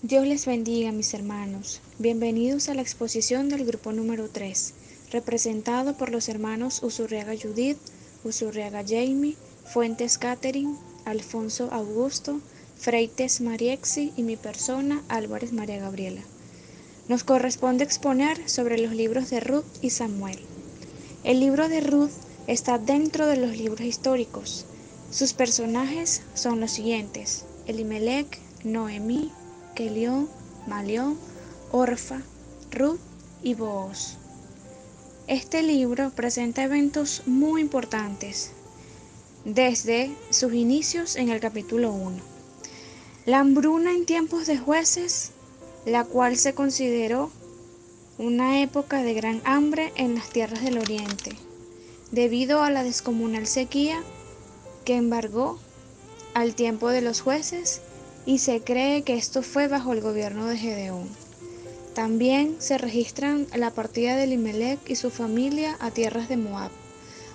Dios les bendiga, mis hermanos. Bienvenidos a la exposición del grupo número 3, representado por los hermanos Usurriaga Judith, Usurriaga Jamie, Fuentes Catherine, Alfonso Augusto, Freites Mariexi y mi persona, Álvarez María Gabriela. Nos corresponde exponer sobre los libros de Ruth y Samuel. El libro de Ruth está dentro de los libros históricos. Sus personajes son los siguientes: Elimelech, Noemí, Kelión, Malión, Orfa, Ruth y Booz. Este libro presenta eventos muy importantes desde sus inicios en el capítulo 1. La hambruna en tiempos de jueces, la cual se consideró una época de gran hambre en las tierras del oriente, debido a la descomunal sequía que embargó al tiempo de los jueces, y se cree que esto fue bajo el gobierno de Gedeón. También se registran la partida de Elimelech y su familia a tierras de Moab,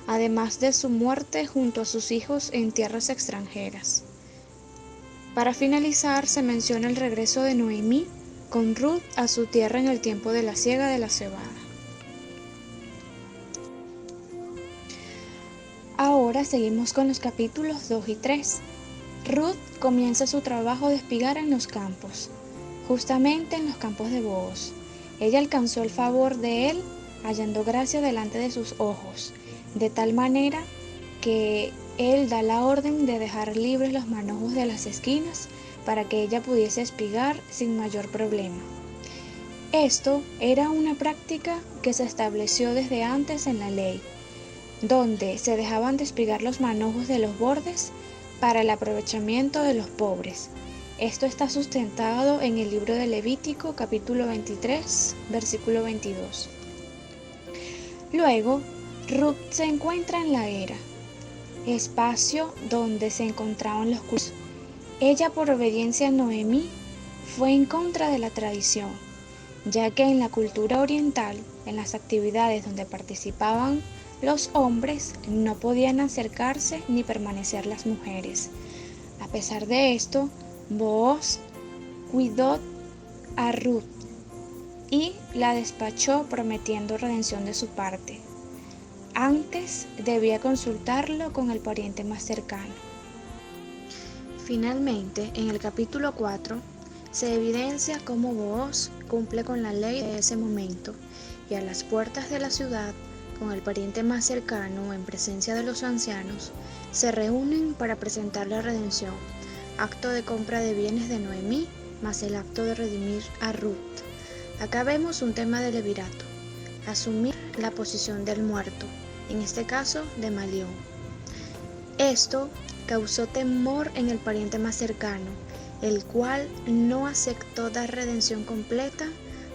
además de su muerte junto a sus hijos en tierras extranjeras. Para finalizar, se menciona el regreso de Noemí con Ruth a su tierra en el tiempo de la siega de la cebada. Ahora seguimos con los capítulos 2 y 3. Ruth comienza su trabajo de espigar en los campos, justamente en los campos de Booz. Ella alcanzó el favor de él, hallando gracia delante de sus ojos, de tal manera que él da la orden de dejar libres los manojos de las esquinas para que ella pudiese espigar sin mayor problema. Esto era una práctica que se estableció desde antes en la ley, donde se dejaban de espigar los manojos de los bordes para el aprovechamiento de los pobres. Esto está sustentado en el libro de Levítico, capítulo 23, versículo 22. Luego, Ruth se encuentra en la era, espacio donde se encontraban los cultos. Ella, por obediencia a Noemí, fue en contra de la tradición, ya que en la cultura oriental, en las actividades donde participaban los hombres, no podían acercarse ni permanecer las mujeres. A pesar de esto, Booz cuidó a Ruth y la despachó prometiendo redención de su parte. Antes debía consultarlo con el pariente más cercano. Finalmente, en el capítulo 4, se evidencia cómo Booz cumple con la ley de ese momento, y a las puertas de la ciudad, con el pariente más cercano en presencia de los ancianos, se reúnen para presentar la redención, acto de compra de bienes de Noemí, más el acto de redimir a Ruth. Acá vemos un tema de levirato, asumir la posición del muerto, en este caso de Malión. Esto causó temor en el pariente más cercano, el cual no aceptó dar redención completa,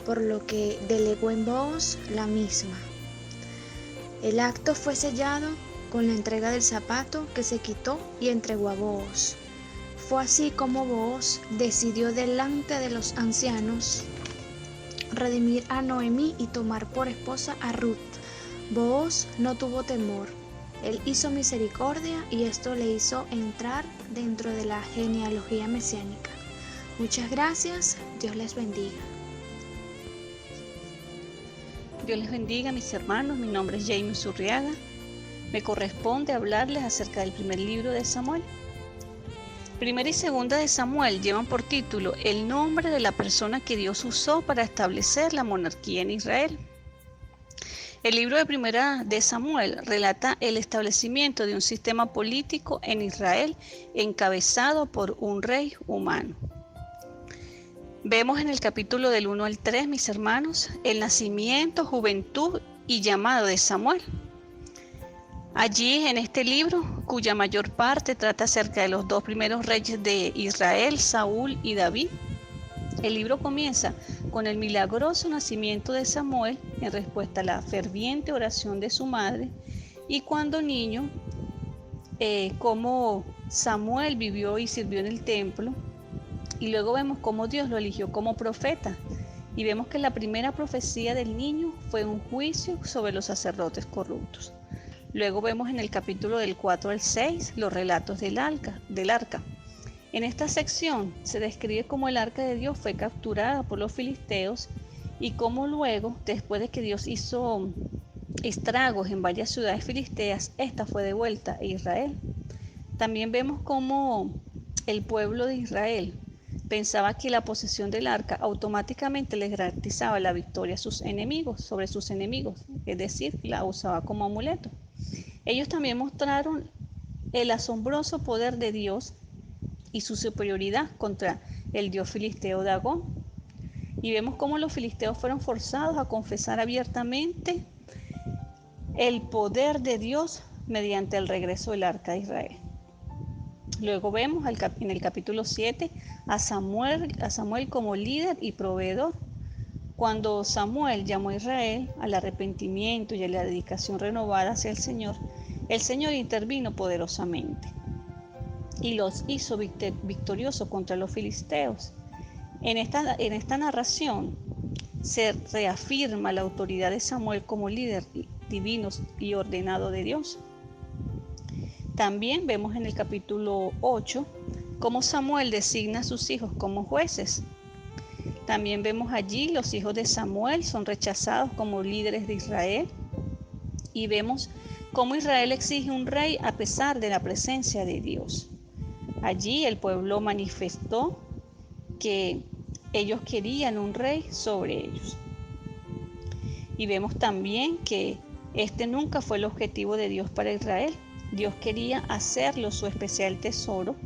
por lo que delegó en Booz la misma. El acto fue sellado con la entrega del zapato que se quitó y entregó a Booz. Fue así como Booz decidió delante de los ancianos redimir a Noemí y tomar por esposa a Ruth. Booz no tuvo temor, él hizo misericordia y esto le hizo entrar dentro de la genealogía mesiánica. Muchas gracias, Dios les bendiga. Dios les bendiga, mis hermanos. Mi nombre es Jamie Usurriaga. Me corresponde hablarles acerca del primer libro de Samuel. Primera y segunda de Samuel llevan por título el nombre de la persona que Dios usó para establecer la monarquía en Israel. El libro de Primera de Samuel relata el establecimiento de un sistema político en Israel encabezado por un rey humano. Vemos en el capítulo del 1 al 3, mis hermanos, el nacimiento, juventud y llamado de Samuel. Allí, en este libro, cuya mayor parte trata acerca de los dos primeros reyes de Israel, Saúl y David, el libro comienza con el milagroso nacimiento de Samuel en respuesta a la ferviente oración de su madre, y cuando niño, cómo Samuel vivió y sirvió en el templo. Y luego vemos cómo Dios lo eligió como profeta. Y vemos que la primera profecía del niño fue un juicio sobre los sacerdotes corruptos. Luego vemos en el capítulo del 4 al 6 los relatos del arca. En esta sección se describe cómo el arca de Dios fue capturada por los filisteos y cómo luego, después de que Dios hizo estragos en varias ciudades filisteas, esta fue devuelta a Israel. También vemos cómo el pueblo de Israel pensaba que la posesión del arca automáticamente les garantizaba la victoria a sus enemigos, sobre sus enemigos, es decir, la usaba como amuleto. Ellos también mostraron el asombroso poder de Dios y su superioridad contra el dios filisteo Dagón. Y vemos cómo los filisteos fueron forzados a confesar abiertamente el poder de Dios mediante el regreso del arca de Israel. Luego vemos en el capítulo 7 a Samuel como líder y proveedor. Cuando Samuel llamó a Israel al arrepentimiento y a la dedicación renovada hacia el Señor intervino poderosamente y los hizo victoriosos contra los filisteos. En esta narración se reafirma la autoridad de Samuel como líder divino y ordenado de Dios. También vemos en el capítulo 8 cómo Samuel designa a sus hijos como jueces. También vemos allí los hijos de Samuel son rechazados como líderes de Israel y vemos cómo Israel exige un rey a pesar de la presencia de Dios. Allí el pueblo manifestó que ellos querían un rey sobre ellos. Y vemos también que este nunca fue el objetivo de Dios para Israel. Dios quería hacerlo su especial tesoro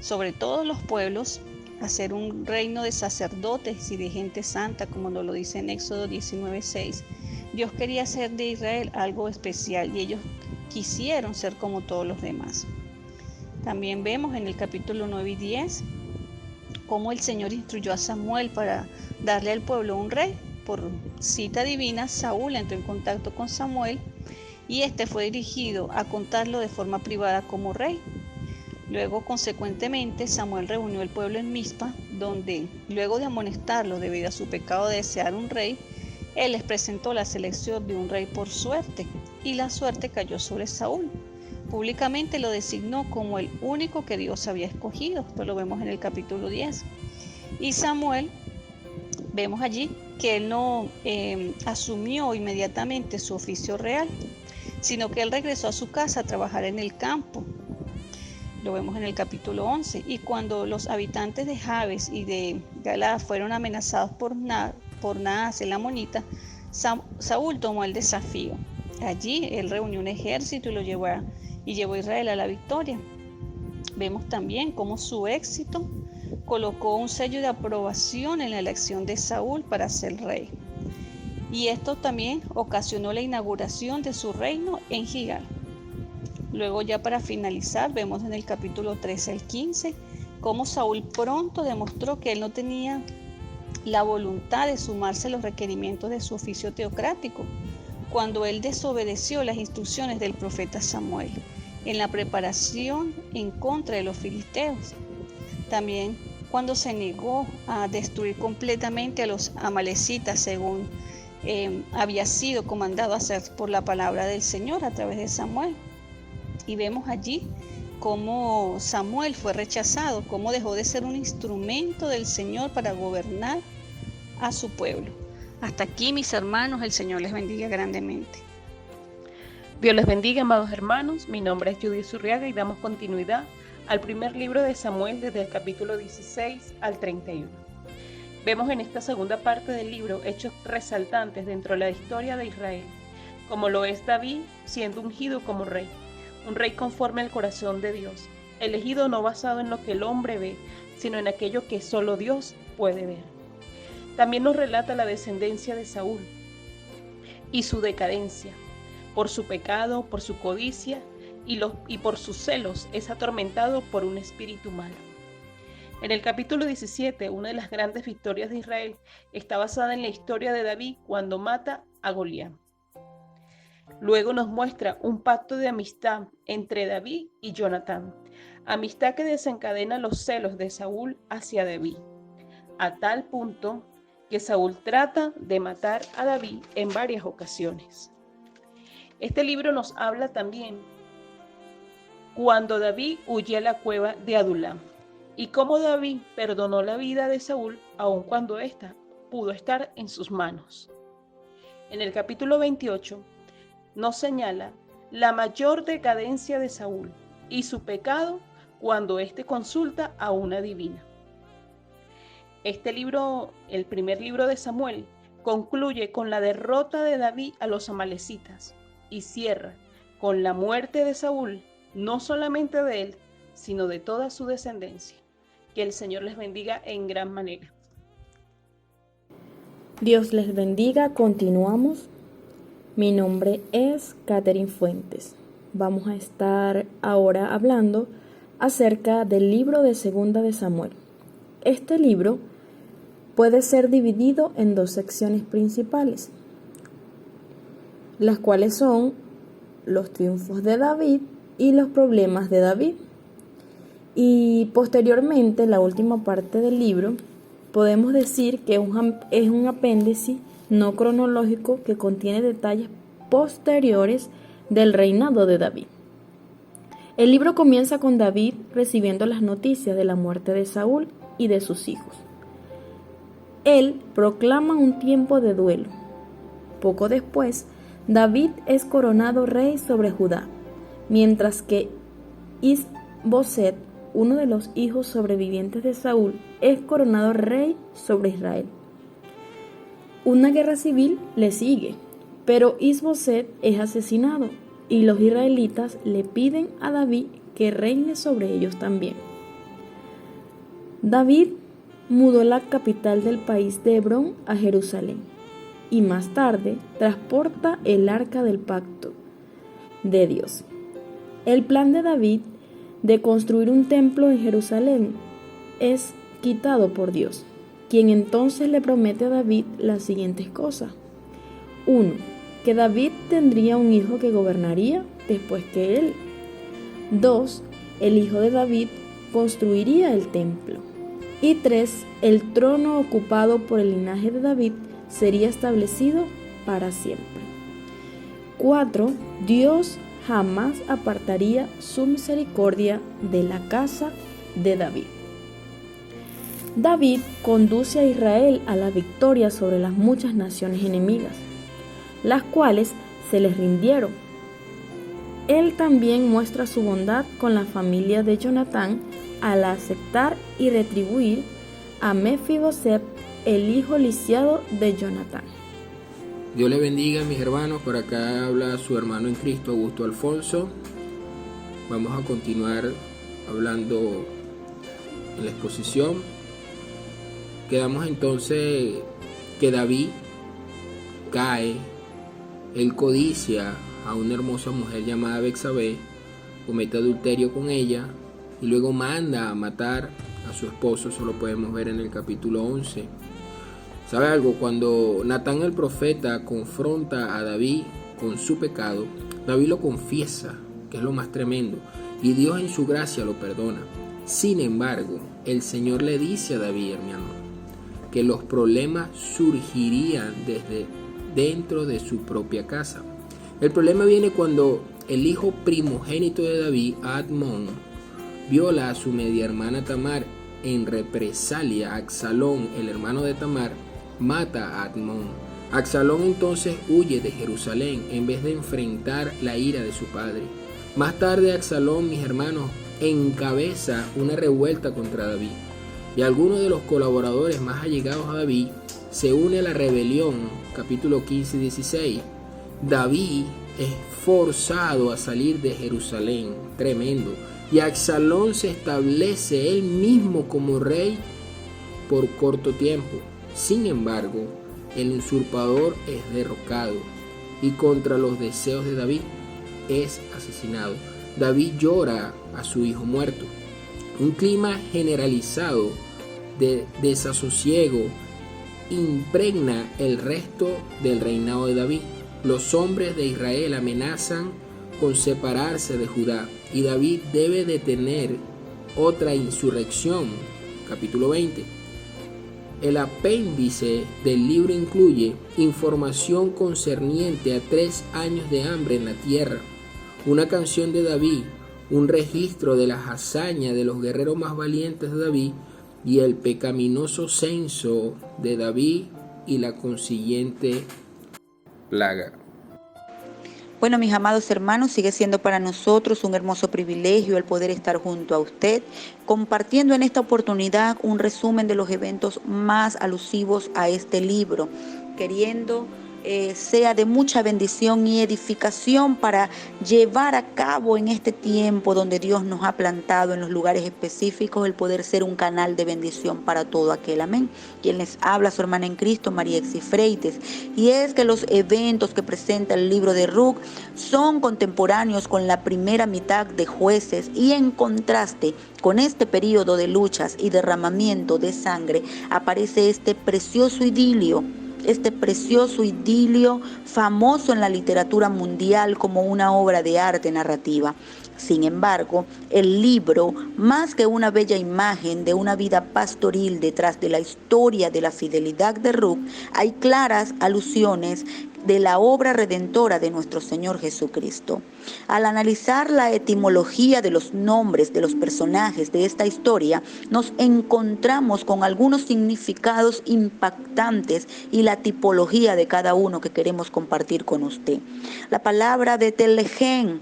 sobre todos los pueblos, hacer un reino de sacerdotes y de gente santa, como nos lo dice en Éxodo 19:6. Dios quería hacer de Israel algo especial y ellos quisieron ser como todos los demás. También vemos en el capítulo 9 y 10 cómo el Señor instruyó a Samuel para darle al pueblo un rey. Por cita divina, Saúl entró en contacto con Samuel y este fue dirigido a contarlo de forma privada como rey. Luego, consecuentemente, Samuel reunió al pueblo en Mizpa, donde, luego de amonestarlos debido a su pecado de desear un rey, él les presentó la selección de un rey por suerte, y la suerte cayó sobre Saúl. Públicamente lo designó como el único que Dios había escogido. Esto lo vemos en el capítulo 10. Y Samuel, vemos allí que él no asumió inmediatamente su oficio real, sino que él regresó a su casa a trabajar en el campo. Lo vemos en el capítulo 11. Y cuando los habitantes de Jabes y de Galaad fueron amenazados por Naas el amonita, Saúl tomó el desafío. Allí él reunió un ejército y llevó a Israel a la victoria. Vemos también cómo su éxito colocó un sello de aprobación en la elección de Saúl para ser rey. Y esto también ocasionó la inauguración de su reino en Gilgal. Luego, ya para finalizar, vemos en el capítulo 13 al 15 cómo Saúl pronto demostró que él no tenía la voluntad de sumarse a los requerimientos de su oficio teocrático, cuando él desobedeció las instrucciones del profeta Samuel en la preparación en contra de los filisteos. También cuando se negó a destruir completamente a los amalecitas según había sido comandado a hacer por la palabra del Señor a través de Samuel. Y vemos allí cómo Samuel fue rechazado, cómo dejó de ser un instrumento del Señor para gobernar a su pueblo. Hasta aquí, mis hermanos, el Señor les bendiga grandemente. Dios les bendiga, amados hermanos. Mi nombre es Judith Zurriaga y damos continuidad al primer libro de Samuel desde el capítulo 16 al 31. Vemos en esta segunda parte del libro hechos resaltantes dentro de la historia de Israel, como lo es David siendo ungido como rey, un rey conforme al corazón de Dios, elegido no basado en lo que el hombre ve, sino en aquello que solo Dios puede ver. También nos relata la descendencia de Saúl y su decadencia. Por su pecado, por su codicia y por sus celos es atormentado por un espíritu malo. En el capítulo 17, una de las grandes victorias de Israel está basada en la historia de David cuando mata a Goliat. Luego nos muestra un pacto de amistad entre David y Jonatán, amistad que desencadena los celos de Saúl hacia David, a tal punto que Saúl trata de matar a David en varias ocasiones. Este libro nos habla también cuando David huye a la cueva de Adulam. y cómo David perdonó la vida de Saúl aun cuando ésta pudo estar en sus manos. En el capítulo 28 nos señala la mayor decadencia de Saúl y su pecado cuando éste consulta a una divina. Este libro, el primer libro de Samuel, concluye con la derrota de David a los amalecitas y cierra con la muerte de Saúl, no solamente de él, sino de toda su descendencia. Que el Señor les bendiga en gran manera. Dios les bendiga, continuamos. Mi nombre es Catherine Fuentes. Vamos a estar ahora hablando acerca del libro de Segunda de Samuel. Este libro puede ser dividido en dos secciones principales, las cuales son los triunfos de David y los problemas de David. Y posteriormente, la última parte del libro, podemos decir que es un apéndice no cronológico que contiene detalles posteriores del reinado de David. El libro comienza con David recibiendo las noticias de la muerte de Saúl y de sus hijos. Él proclama un tiempo de duelo. Poco después, David es coronado rey sobre Judá, mientras que Is-Boset, uno de los hijos sobrevivientes de Saúl, es coronado rey sobre Israel. Una guerra civil le sigue, pero Is-Boset es asesinado y los israelitas le piden a David que reine sobre ellos también. David mudó la capital del país de Hebrón a Jerusalén y más tarde transporta el arca del pacto de Dios. El plan de David de construir un templo en Jerusalén es quitado por Dios, quien entonces le promete a David las siguientes cosas. 1. Que David tendría un hijo que gobernaría después que él. 2. El hijo de David construiría el templo. Y 3. El trono ocupado por el linaje de David sería establecido para siempre. 4. Dios jamás apartaría su misericordia de la casa de David. David conduce a Israel a la victoria sobre las muchas naciones enemigas, las cuales se les rindieron. Él también muestra su bondad con la familia de Jonatán al aceptar y retribuir a Mefiboset, el hijo lisiado de Jonatán. Dios le bendiga, mis hermanos. Por acá habla su hermano en Cristo, Augusto Alfonso. Vamos a continuar hablando en la exposición. Quedamos entonces que David cae, él codicia a una hermosa mujer llamada Betsabé, comete adulterio con ella y luego manda a matar a su esposo. Eso lo podemos ver en el capítulo 11. ¿Sabe algo? Cuando Natán el profeta confronta a David con su pecado, David lo confiesa, que es lo más tremendo, y Dios en su gracia lo perdona. Sin embargo, el Señor le dice a David, hermano, que los problemas surgirían desde dentro de su propia casa. El problema viene cuando el hijo primogénito de David, Amnón, viola a su media hermana Tamar. En represalia, Absalón, el hermano de Tamar, mata a Amnón. Absalón entonces huye de Jerusalén en vez de enfrentar la ira de su padre. Más tarde Absalón, mis hermanos, encabeza una revuelta contra David, y algunos de los colaboradores más allegados a David se une a la rebelión. Capítulo 15 y 16. David es forzado a salir de Jerusalén, tremendo, y Absalón se establece él mismo como rey por corto tiempo. Sin embargo, el usurpador es derrocado y contra los deseos de David es asesinado. David llora a su hijo muerto. Un clima generalizado de desasosiego impregna el resto del reinado de David. Los hombres de Israel amenazan con separarse de Judá y David debe detener otra insurrección. Capítulo 20. El apéndice del libro incluye información concerniente a 3 años de hambre en la tierra, una canción de David, un registro de las hazañas de los guerreros más valientes de David y el pecaminoso censo de David y la consiguiente plaga. Bueno, mis amados hermanos, sigue siendo para nosotros un hermoso privilegio el poder estar junto a usted, compartiendo en esta oportunidad un resumen de los eventos más alusivos a este libro, queriendo sea de mucha bendición y edificación para llevar a cabo en este tiempo donde Dios nos ha plantado en los lugares específicos el poder ser un canal de bendición para todo aquel. Amén. Quien les habla, su hermana en Cristo, María Exi Freites. Y es que los eventos que presenta el libro de Ruth son contemporáneos con la primera mitad de Jueces, y en contraste con este periodo de luchas y derramamiento de sangre aparece este precioso idilio famoso en la literatura mundial como una obra de arte narrativa. Sin embargo, el libro, más que una bella imagen de una vida pastoril detrás de la historia de la fidelidad de Ruth, hay claras alusiones de la obra redentora de nuestro Señor Jesucristo. Al analizar la etimología de los nombres de los personajes de esta historia, nos encontramos con algunos significados impactantes y la tipología de cada uno que queremos compartir con usted. La palabra Betlehem,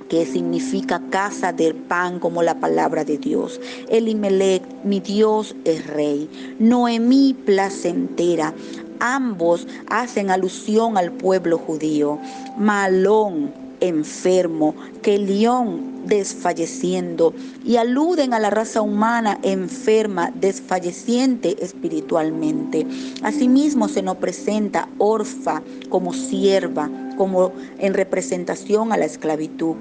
que significa casa del pan, como la palabra de Dios. Elimelech, mi Dios es rey. Noemí, placentera. Ambos hacen alusión al pueblo judío. Malón, enfermo. Kelión, desfalleciendo, y aluden a la raza humana enferma, desfalleciente espiritualmente. Asimismo se nos presenta Orfa como sierva, como en representación a la esclavitud.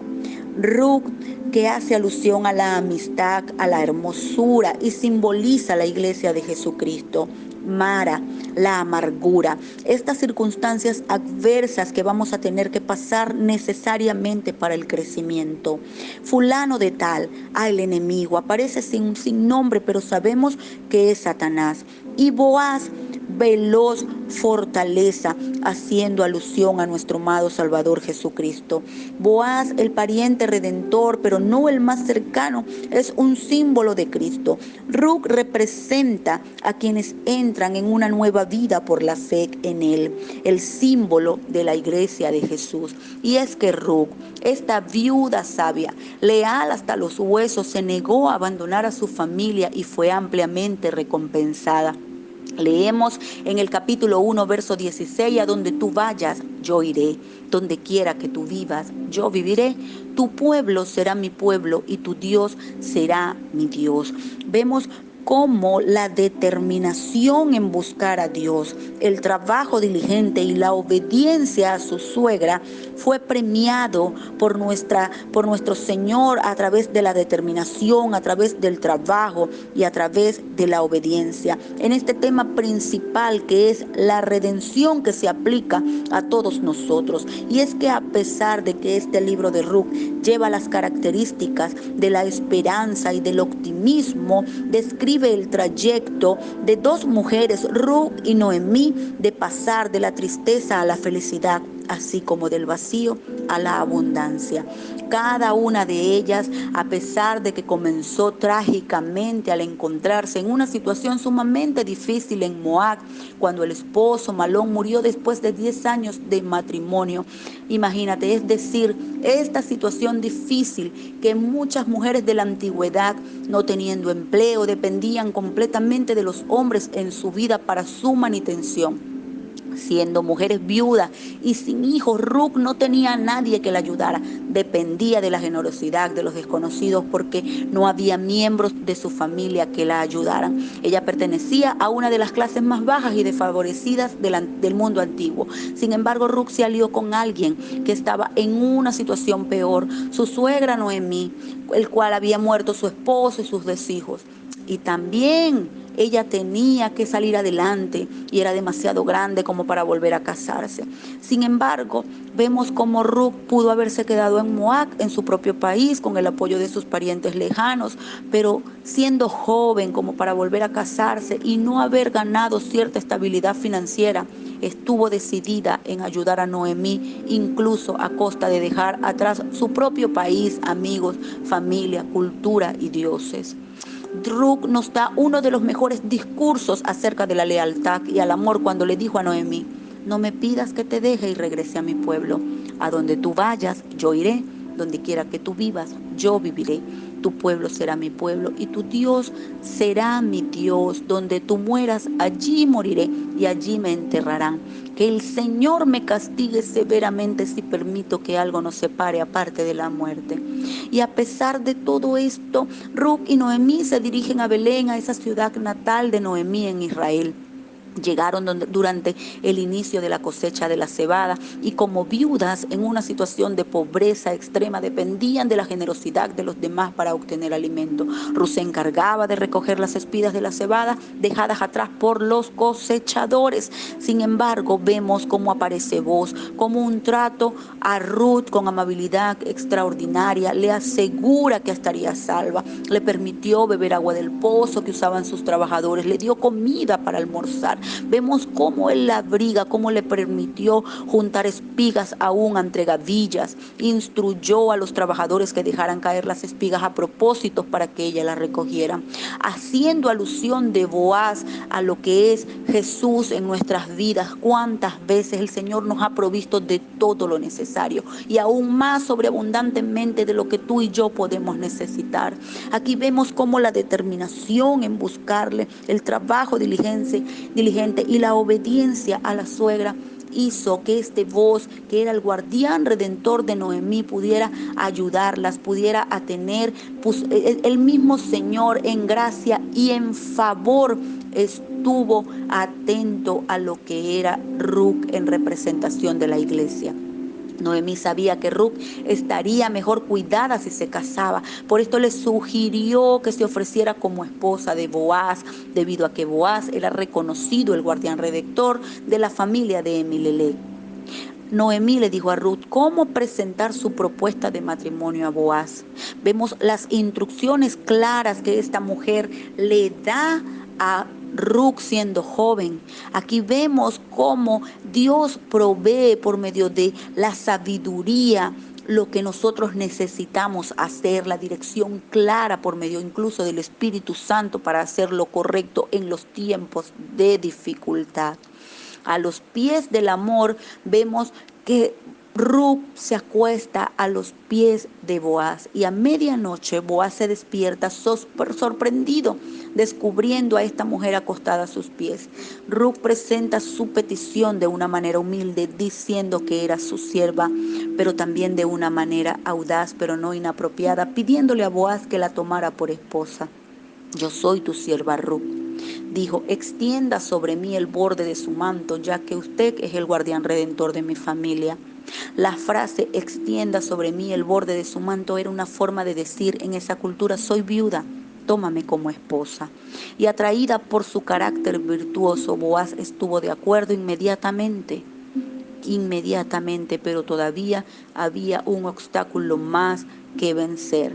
Ruth, que hace alusión a la amistad, a la hermosura y simboliza la iglesia de Jesucristo. Mara, la amargura, estas circunstancias adversas que vamos a tener que pasar necesariamente para el crecimiento. Fulano de tal, el enemigo, aparece sin nombre, pero sabemos que es Satanás. Y Boaz, veloz, fortaleza, haciendo alusión a nuestro amado Salvador Jesucristo. Boaz, el pariente redentor, pero no el más cercano, es un símbolo de Cristo. Ruth representa a quienes entran en una nueva vida por la fe en Él, el símbolo de la iglesia de Jesús. Y es que Ruth, esta viuda sabia, leal hasta los huesos, se negó a abandonar a su familia y fue ampliamente recompensada. Leemos en el capítulo 1, verso 16, a donde tú vayas, yo iré. Donde quiera que tú vivas, yo viviré. Tu pueblo será mi pueblo y tu Dios será mi Dios. Vemos cómo la determinación en buscar a Dios, el trabajo diligente y la obediencia a su suegra fue premiado por nuestro Señor a través de la determinación, a través del trabajo y a través de la obediencia. En este tema principal, que es la redención que se aplica a todos nosotros. Y es que a pesar de que este libro de Ruth lleva las características de la esperanza y del optimismo, describe el trayecto de dos mujeres, Ruth y Noemí, de pasar de la tristeza a la felicidad, así como del vacío a la abundancia. Cada una de ellas, a pesar de que comenzó trágicamente al encontrarse en una situación sumamente difícil en Moab, cuando el esposo Malón murió después de 10 años de matrimonio. Imagínate, es decir, esta situación difícil que muchas mujeres de la antigüedad, no teniendo empleo, dependían completamente de los hombres en su vida para su manutención. Siendo mujeres viudas y sin hijos, Ruth no tenía a nadie que la ayudara. Dependía de la generosidad de los desconocidos porque no había miembros de su familia que la ayudaran. Ella pertenecía a una de las clases más bajas y desfavorecidas del mundo antiguo. Sin embargo, Ruth se alió con alguien que estaba en una situación peor, su suegra Noemí, el cual había muerto su esposo y sus 2 hijos. Y también ella tenía que salir adelante y era demasiado grande como para volver a casarse. Sin embargo, vemos cómo Ruth pudo haberse quedado en Moab, en su propio país, con el apoyo de sus parientes lejanos, pero siendo joven como para volver a casarse y no haber ganado cierta estabilidad financiera, estuvo decidida en ayudar a Noemí, incluso a costa de dejar atrás su propio país, amigos, familia, cultura y dioses. Ruth nos da uno de los mejores discursos acerca de la lealtad y al amor cuando le dijo a Noemí: no me pidas que te deje y regrese a mi pueblo. A donde tú vayas, yo iré. Donde quiera que tú vivas, yo viviré. Tu pueblo será mi pueblo y tu Dios será mi Dios. Donde tú mueras, allí moriré y allí me enterrarán. Que el Señor me castigue severamente si permito que algo nos separe aparte de la muerte. Y a pesar de todo esto, Ruth y Noemí se dirigen a Belén, a esa ciudad natal de Noemí en Israel. Llegaron durante el inicio de la cosecha de la cebada y como viudas en una situación de pobreza extrema dependían de la generosidad de los demás para obtener alimento. Ruth se encargaba de recoger las espigas de la cebada dejadas atrás por los cosechadores. Sin embargo, vemos cómo aparece Boaz, como un trato a Ruth con amabilidad extraordinaria, le asegura que estaría salva, le permitió beber agua del pozo que usaban sus trabajadores, le dio comida para almorzar. Vemos cómo él la abriga, cómo le permitió juntar espigas aún entre gavillas. Instruyó a los trabajadores que dejaran caer las espigas a propósito para que ella las recogiera. Haciendo alusión de Boaz a lo que es Jesús en nuestras vidas. Cuántas veces el Señor nos ha provisto de todo lo necesario y aún más sobreabundantemente de lo que tú y yo podemos necesitar. Aquí vemos cómo la determinación en buscarle, el trabajo diligente y la obediencia a la suegra hizo que este Boaz, que era el guardián redentor de Noemí, pudiera ayudarlas, pudiera tener pues, el mismo Señor en gracia y en favor estuvo atento a lo que era Ruth en representación de la iglesia. Noemí sabía que Ruth estaría mejor cuidada si se casaba. Por esto le sugirió que se ofreciera como esposa de Boaz, debido a que Boaz era reconocido el guardián redentor de la familia de Elimelech. Noemí le dijo a Ruth cómo presentar su propuesta de matrimonio a Boaz. Vemos las instrucciones claras que esta mujer le da a Ruth siendo joven. Aquí vemos cómo Dios provee por medio de la sabiduría lo que nosotros necesitamos hacer, la dirección clara por medio incluso del Espíritu Santo para hacer lo correcto en los tiempos de dificultad. A los pies del amor vemos que Ruth se acuesta a los pies de Boaz y a medianoche Boaz se despierta sorprendido descubriendo a esta mujer acostada a sus pies. Ruth presenta su petición de una manera humilde diciendo que era su sierva, pero también de una manera audaz pero no inapropiada, pidiéndole a Boaz que la tomara por esposa. Yo soy tu sierva Ruth. Dijo, extienda sobre mí el borde de su manto, ya que usted es el guardián redentor de mi familia. La frase extienda sobre mí el borde de su manto era una forma de decir en esa cultura, soy viuda, tómame como esposa. Y atraída por su carácter virtuoso, Boaz estuvo de acuerdo inmediatamente, pero todavía había un obstáculo más que vencer.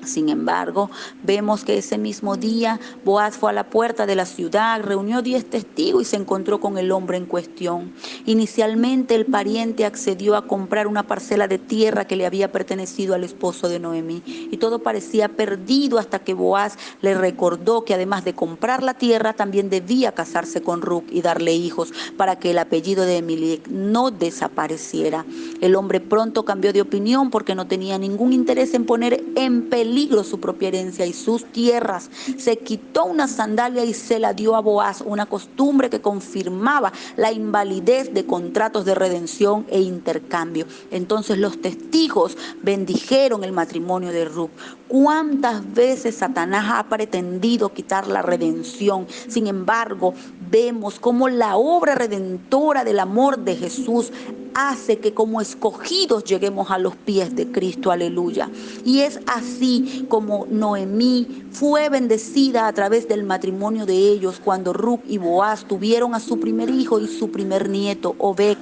Sin embargo, vemos que ese mismo día Boaz fue a la puerta de la ciudad, reunió 10 testigos y se encontró con el hombre en cuestión. Inicialmente el pariente accedió a comprar una parcela de tierra que le había pertenecido al esposo de Noemí y todo parecía perdido hasta que Boaz le recordó que además de comprar la tierra también debía casarse con Ruth y darle hijos para que el apellido de Elimelech no desapareciera. El hombre pronto cambió de opinión porque no tenía ningún interés en poner en peligro su propia herencia y sus tierras. Se quitó una sandalia y se la dio a Boaz, una costumbre que confirmaba la invalidez de contratos de redención e intercambio. Entonces los testigos bendijeron el matrimonio de Ruth. ¿Cuántas veces Satanás ha pretendido quitar la redención? Sin embargo, vemos cómo la obra redentora del amor de Jesús hace que como escogidos lleguemos a los pies de Cristo, aleluya. Y es así como Noemí fue bendecida a través del matrimonio de ellos cuando Ruth y Boaz tuvieron a su primer hijo y su primer nieto, Obed.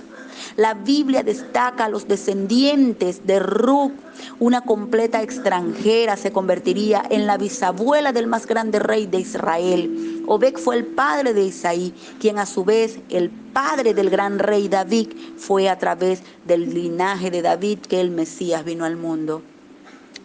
La Biblia destaca a los descendientes de Ruth. Una completa extranjera se convertiría en la bisabuela del más grande rey de Israel. Obed fue el padre de Isaí, quien a su vez el padre del gran rey David. Fue a través del linaje de David que el Mesías vino al mundo.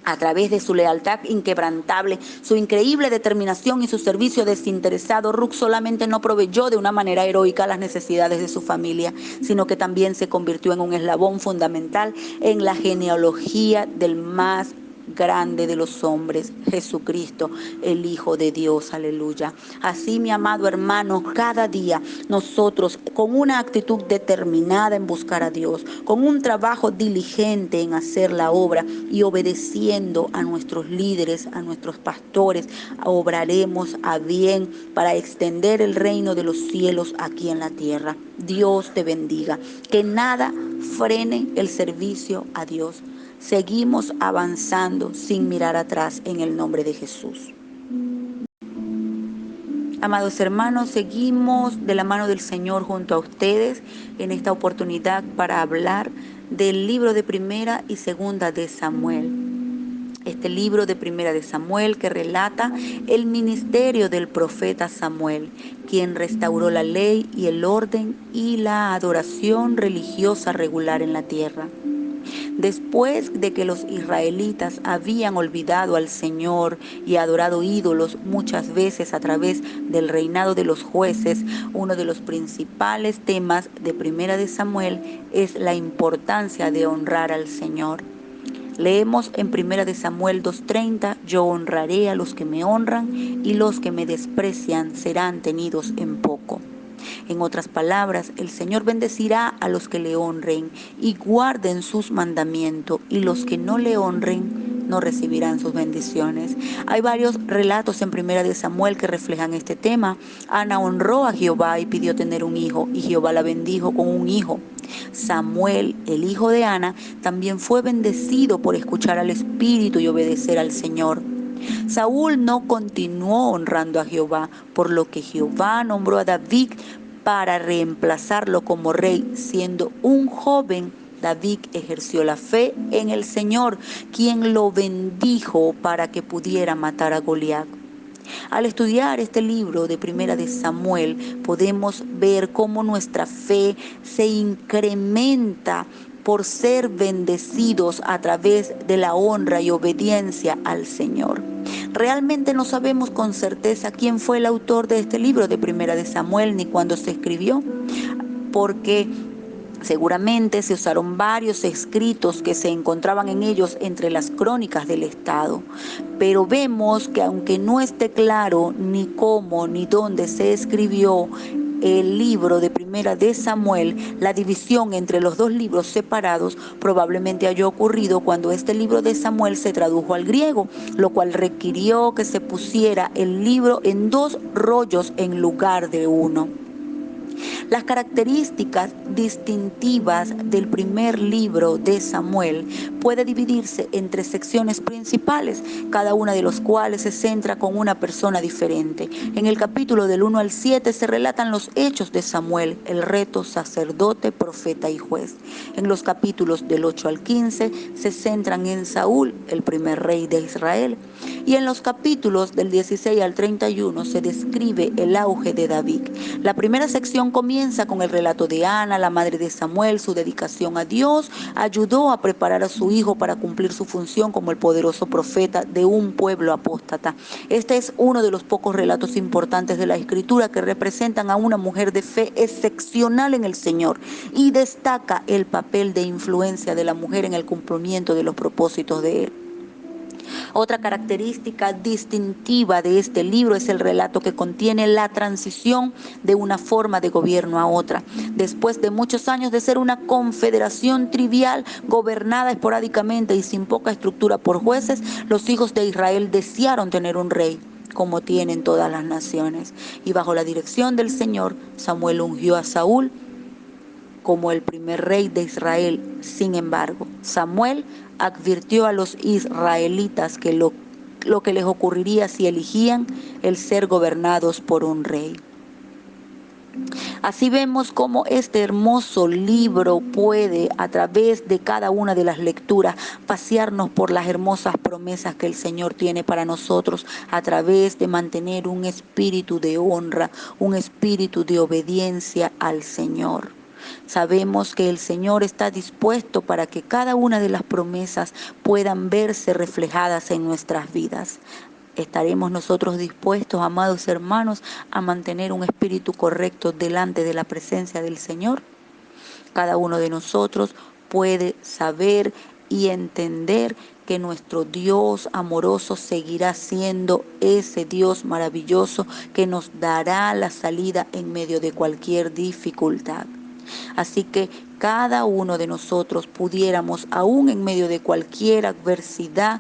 A través de su lealtad inquebrantable, su increíble determinación y su servicio desinteresado, Ruth solamente no proveyó de una manera heroica las necesidades de su familia, sino que también se convirtió en un eslabón fundamental en la genealogía del más grande de los hombres, Jesucristo, el Hijo de Dios, aleluya. Así, mi amado hermano, cada día nosotros con una actitud determinada en buscar a Dios, con un trabajo diligente en hacer la obra y obedeciendo a nuestros líderes, a nuestros pastores, obraremos a bien para extender el reino de los cielos aquí en la tierra. Dios te bendiga. Que nada frene el servicio a Dios. Seguimos avanzando sin mirar atrás en el nombre de Jesús. Amados hermanos, seguimos de la mano del Señor junto a ustedes en esta oportunidad para hablar del libro de Primera y Segunda de Samuel. Este libro de Primera de Samuel que relata el ministerio del profeta Samuel, quien restauró la ley y el orden y la adoración religiosa regular en la tierra. Después de que los israelitas habían olvidado al Señor y adorado ídolos muchas veces a través del reinado de los jueces, uno de los principales temas de Primera de Samuel es la importancia de honrar al Señor. Leemos en Primera de Samuel 2:30, yo honraré a los que me honran y los que me desprecian serán tenidos en poco. En otras palabras, el Señor bendecirá a los que le honren y guarden sus mandamientos, y los que no le honren no recibirán sus bendiciones. Hay varios relatos en Primera de Samuel que reflejan este tema. Ana honró a Jehová y pidió tener un hijo, y Jehová la bendijo con un hijo. Samuel, el hijo de Ana, también fue bendecido por escuchar al Espíritu y obedecer al Señor. Saúl no continuó honrando a Jehová, por lo que Jehová nombró a David para reemplazarlo como rey. Siendo un joven, David ejerció la fe en el Señor, quien lo bendijo para que pudiera matar a Goliat. Al estudiar este libro de Primera de Samuel, podemos ver cómo nuestra fe se incrementa por ser bendecidos a través de la honra y obediencia al Señor. Realmente no sabemos con certeza quién fue el autor de este libro de Primera de Samuel ni cuándo se escribió, porque seguramente se usaron varios escritos que se encontraban en ellos entre las crónicas del Estado. Pero vemos que aunque no esté claro ni cómo ni dónde se escribió el libro de Primera de Samuel, la división entre los dos libros separados probablemente haya ocurrido cuando este libro de Samuel se tradujo al griego, lo cual requirió que se pusiera el libro en 2 rollos en lugar de 1. Las características distintivas del primer libro de Samuel puede dividirse en 3 secciones principales, cada una de las cuales se centra con una persona diferente. En el capítulo del 1 al 7 se relatan los hechos de Samuel, el reto, sacerdote, profeta y juez. En los capítulos del 8 al 15 se centran en Saúl, el primer rey de Israel. Y en los capítulos del 16 al 31 se describe el auge de David. La primera sección comienza con el relato de Ana, la madre de Samuel. Su dedicación a Dios ayudó a preparar a su hijo para cumplir su función como el poderoso profeta de un pueblo apóstata. Este es uno de los pocos relatos importantes de la Escritura que representan a una mujer de fe excepcional en el Señor y destaca el papel de influencia de la mujer en el cumplimiento de los propósitos de Él. Otra característica distintiva de este libro es el relato que contiene la transición de una forma de gobierno a otra. Después de muchos años de ser una confederación trivial, gobernada esporádicamente y sin poca estructura por jueces, los hijos de Israel desearon tener un rey, como tienen todas las naciones. Y bajo la dirección del Señor, Samuel ungió a Saúl como el primer rey de Israel. Sin embargo, Samuel advirtió a los israelitas que lo que les ocurriría si elegían el ser gobernados por un rey. Así vemos cómo este hermoso libro puede, a través de cada una de las lecturas, pasearnos por las hermosas promesas que el Señor tiene para nosotros a través de mantener un espíritu de honra, un espíritu de obediencia al Señor. Sabemos que el Señor está dispuesto para que cada una de las promesas puedan verse reflejadas en nuestras vidas. ¿Estaremos nosotros dispuestos, amados hermanos, a mantener un espíritu correcto delante de la presencia del Señor? Cada uno de nosotros puede saber y entender que nuestro Dios amoroso seguirá siendo ese Dios maravilloso que nos dará la salida en medio de cualquier dificultad. Así que cada uno de nosotros pudiéramos, aún en medio de cualquier adversidad,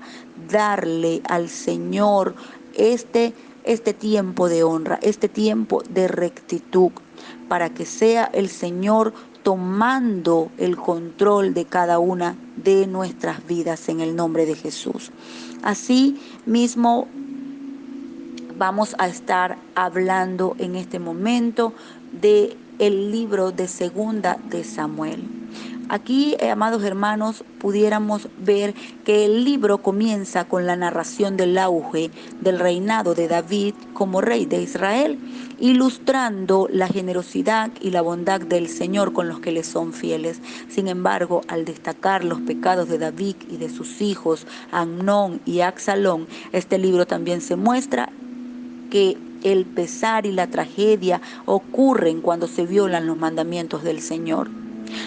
darle al Señor este tiempo de honra, este tiempo de rectitud, para que sea el Señor tomando el control de cada una de nuestras vidas en el nombre de Jesús. Así mismo vamos a estar hablando en este momento de el libro de Segunda de Samuel. Aquí, amados hermanos, pudiéramos ver que el libro comienza con la narración del auge del reinado de David como rey de Israel, ilustrando la generosidad y la bondad del Señor con los que le son fieles. Sin embargo, al destacar los pecados de David y de sus hijos, Amnón y Absalón, este libro también se muestra que el pesar y la tragedia ocurren cuando se violan los mandamientos del Señor.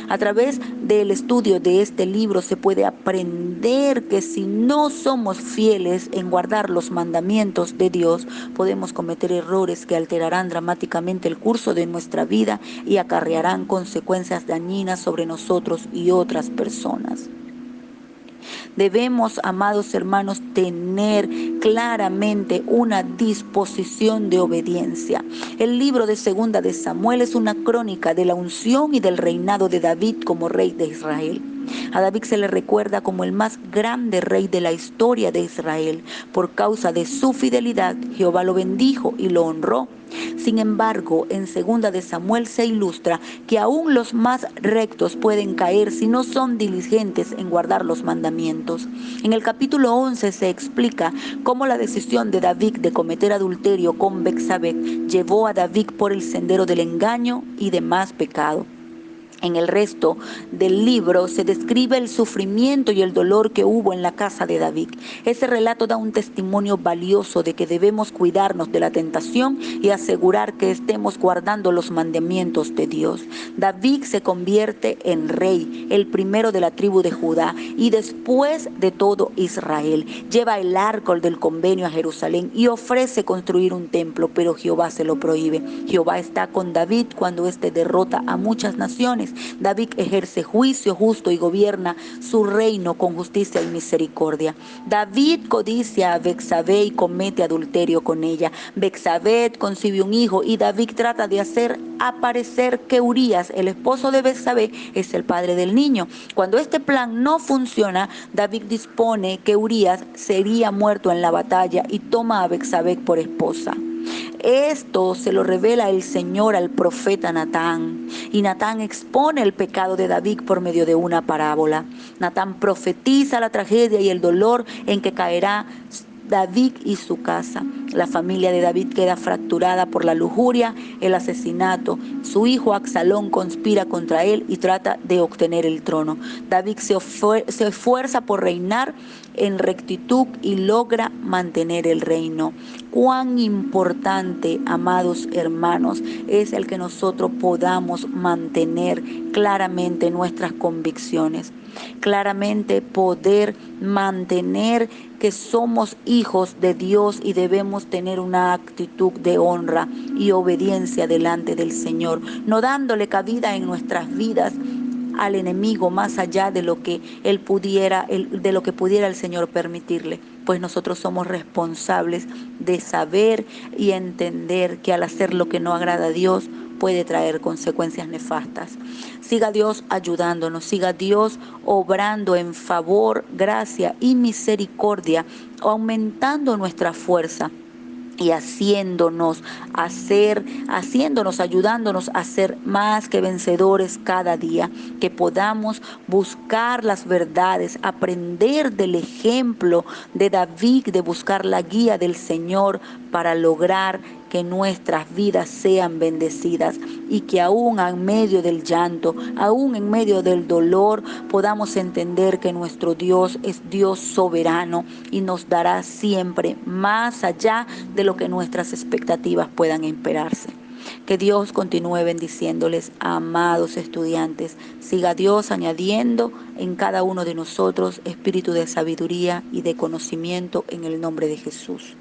A través del estudio de este libro se puede aprender que si no somos fieles en guardar los mandamientos de Dios, podemos cometer errores que alterarán dramáticamente el curso de nuestra vida y acarrearán consecuencias dañinas sobre nosotros y otras personas. Debemos, amados hermanos, tener claramente una disposición de obediencia. El libro de Segunda de Samuel es una crónica de la unción y del reinado de David como rey de Israel. A David se le recuerda como el más grande rey de la historia de Israel. Por causa de su fidelidad, Jehová lo bendijo y lo honró. Sin embargo, en Segunda de Samuel se ilustra que aún los más rectos pueden caer si no son diligentes en guardar los mandamientos. En el capítulo 11 se explica cómo la decisión de David de cometer adulterio con Betsabé llevó a David por el sendero del engaño y demás pecado. En el resto del libro se describe el sufrimiento y el dolor que hubo en la casa de David. Ese relato da un testimonio valioso de que debemos cuidarnos de la tentación y asegurar que estemos guardando los mandamientos de Dios. David se convierte en rey, el primero de la tribu de Judá y después de todo Israel. Lleva el arca del convenio a Jerusalén y ofrece construir un templo, pero Jehová se lo prohíbe. Jehová está con David cuando éste derrota a muchas naciones. David ejerce juicio justo y gobierna su reino con justicia y misericordia. David codicia a Betsabé y comete adulterio con ella. Betsabé concibe un hijo y David trata de hacer aparecer que Urías, el esposo de Betsabé, es el padre del niño. Cuando este plan no funciona, David dispone que Urías sería muerto en la batalla y toma a Betsabé por esposa. Esto se lo revela el Señor al profeta Natán, y Natán expone el pecado de David por medio de una parábola. Natán profetiza la tragedia y el dolor en que caerá David y su casa. La familia de David queda fracturada por la lujuria, el asesinato. Su hijo Absalón conspira contra él y trata de obtener el trono. David se esfuerza por reinar en rectitud y logra mantener el reino. Cuán importante, amados hermanos, es el que nosotros podamos mantener claramente nuestras convicciones. Claramente poder mantener que somos hijos de Dios y debemos tener una actitud de honra y obediencia delante del Señor, no dándole cabida en nuestras vidas al enemigo más allá de lo que pudiera el Señor permitirle, pues nosotros somos responsables de saber y entender que al hacer lo que no agrada a Dios puede traer consecuencias nefastas. Siga Dios ayudándonos, siga Dios obrando en favor, gracia y misericordia, aumentando nuestra fuerza y ayudándonos a ser más que vencedores cada día, que podamos buscar las verdades, aprender del ejemplo de David, de buscar la guía del Señor para lograr que nuestras vidas sean bendecidas y que aún en medio del llanto, aún en medio del dolor, podamos entender que nuestro Dios es Dios soberano y nos dará siempre más allá de lo que nuestras expectativas puedan esperarse. Que Dios continúe bendiciéndoles, amados estudiantes. Siga Dios añadiendo en cada uno de nosotros espíritu de sabiduría y de conocimiento en el nombre de Jesús.